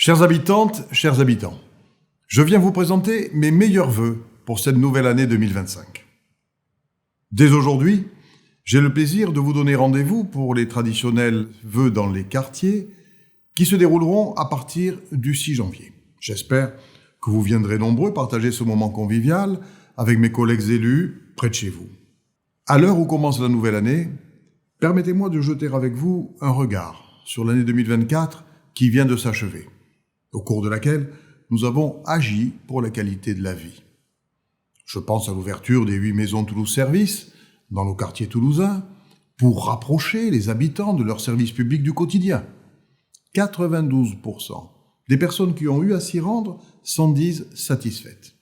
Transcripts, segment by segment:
Chères habitantes, chers habitants, je viens vous présenter mes meilleurs vœux pour cette nouvelle année 2025. Dès aujourd'hui, j'ai le plaisir de vous donner rendez-vous pour les traditionnels vœux dans les quartiers qui se dérouleront à partir du 6 janvier. J'espère que vous viendrez nombreux partager ce moment convivial avec mes collègues élus près de chez vous. À l'heure où commence la nouvelle année, permettez-moi de jeter avec vous un regard sur l'année 2024 qui vient de s'achever, au cours de laquelle nous avons agi pour la qualité de la vie. Je pense à l'ouverture des 8 maisons Toulouse Service dans nos quartiers toulousains pour rapprocher les habitants de leurs services publics du quotidien. 92% des personnes qui ont eu à s'y rendre s'en disent satisfaites.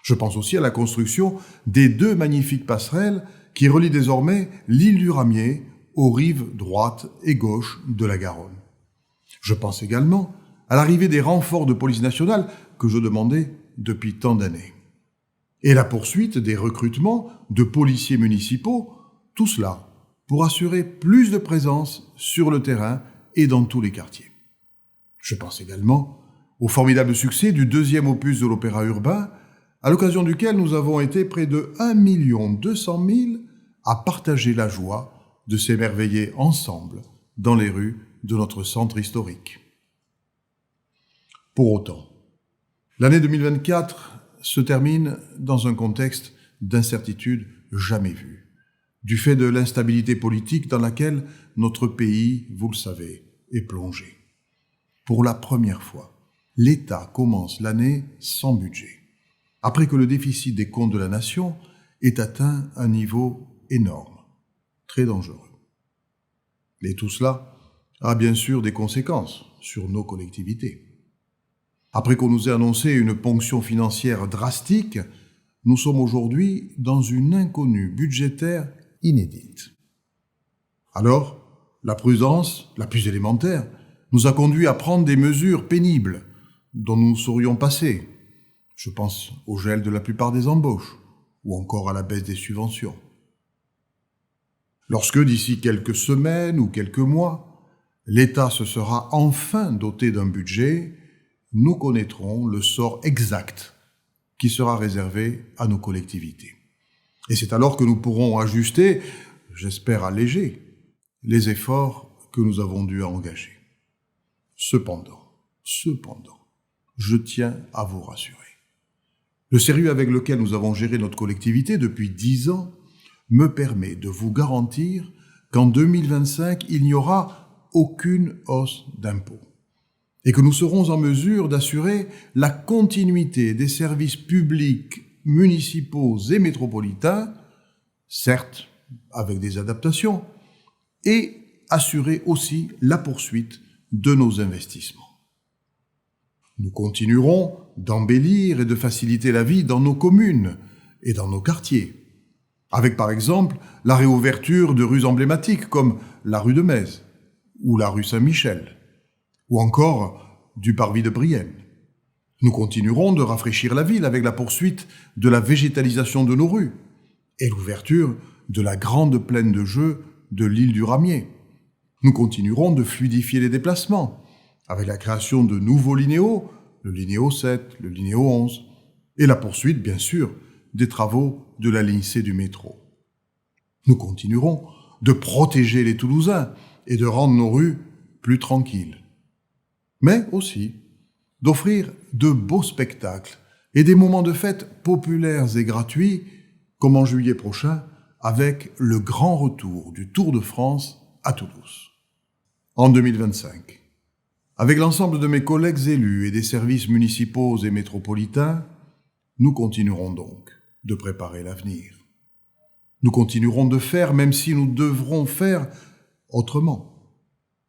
Je pense aussi à la construction des 2 magnifiques passerelles qui relient désormais l'île du Ramier aux rives droite et gauche de la Garonne. Je pense également à l'arrivée des renforts de police nationale que je demandais depuis tant d'années. Et la poursuite des recrutements de policiers municipaux, tout cela pour assurer plus de présence sur le terrain et dans tous les quartiers. Je pense également au formidable succès du 2e opus de l'opéra urbain, à l'occasion duquel nous avons été près de 1 200 000 à partager la joie de s'émerveiller ensemble dans les rues de notre centre historique. Pour autant, l'année 2024 se termine dans un contexte d'incertitude jamais vu, du fait de l'instabilité politique dans laquelle notre pays, vous le savez, est plongé. Pour la première fois, l'État commence l'année sans budget, après que le déficit des comptes de la nation ait atteint un niveau énorme, très dangereux. Et tout cela a bien sûr des conséquences sur nos collectivités. Après qu'on nous ait annoncé une ponction financière drastique, nous sommes aujourd'hui dans une inconnue budgétaire inédite. Alors, la prudence, la plus élémentaire, nous a conduit à prendre des mesures pénibles dont nous serions passés. Je pense au gel de la plupart des embauches ou encore à la baisse des subventions. Lorsque, d'ici quelques semaines ou quelques mois, l'État se sera enfin doté d'un budget, nous connaîtrons le sort exact qui sera réservé à nos collectivités. Et c'est alors que nous pourrons ajuster, j'espère alléger, les efforts que nous avons dû engager. Cependant, je tiens à vous rassurer. Le sérieux avec lequel nous avons géré notre collectivité depuis 10 ans me permet de vous garantir qu'en 2025, il n'y aura aucune hausse d'impôts et que nous serons en mesure d'assurer la continuité des services publics, municipaux et métropolitains, certes avec des adaptations, et assurer aussi la poursuite de nos investissements. Nous continuerons d'embellir et de faciliter la vie dans nos communes et dans nos quartiers, avec par exemple la réouverture de rues emblématiques comme la rue de Metz ou la rue Saint-Michel, ou encore du parvis de Brienne. Nous continuerons de rafraîchir la ville avec la poursuite de la végétalisation de nos rues et l'ouverture de la grande plaine de jeux de l'île du Ramier. Nous continuerons de fluidifier les déplacements avec la création de nouveaux linéaux, le linéo 7, le linéo 11, et la poursuite, bien sûr, des travaux de la ligne C du métro. Nous continuerons de protéger les Toulousains et de rendre nos rues plus tranquilles, mais aussi d'offrir de beaux spectacles et des moments de fête populaires et gratuits, comme en juillet prochain, avec le grand retour du Tour de France à Toulouse. En 2025, avec l'ensemble de mes collègues élus et des services municipaux et métropolitains, nous continuerons donc de préparer l'avenir. Nous continuerons de faire, même si nous devrons faire autrement.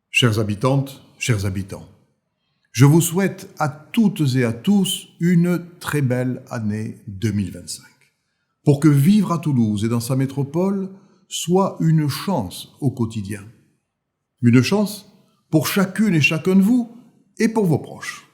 Chères habitantes, chers habitants, je vous souhaite à toutes et à tous une très belle année 2025, pour que vivre à Toulouse et dans sa métropole soit une chance au quotidien. Une chance pour chacune et chacun de vous et pour vos proches.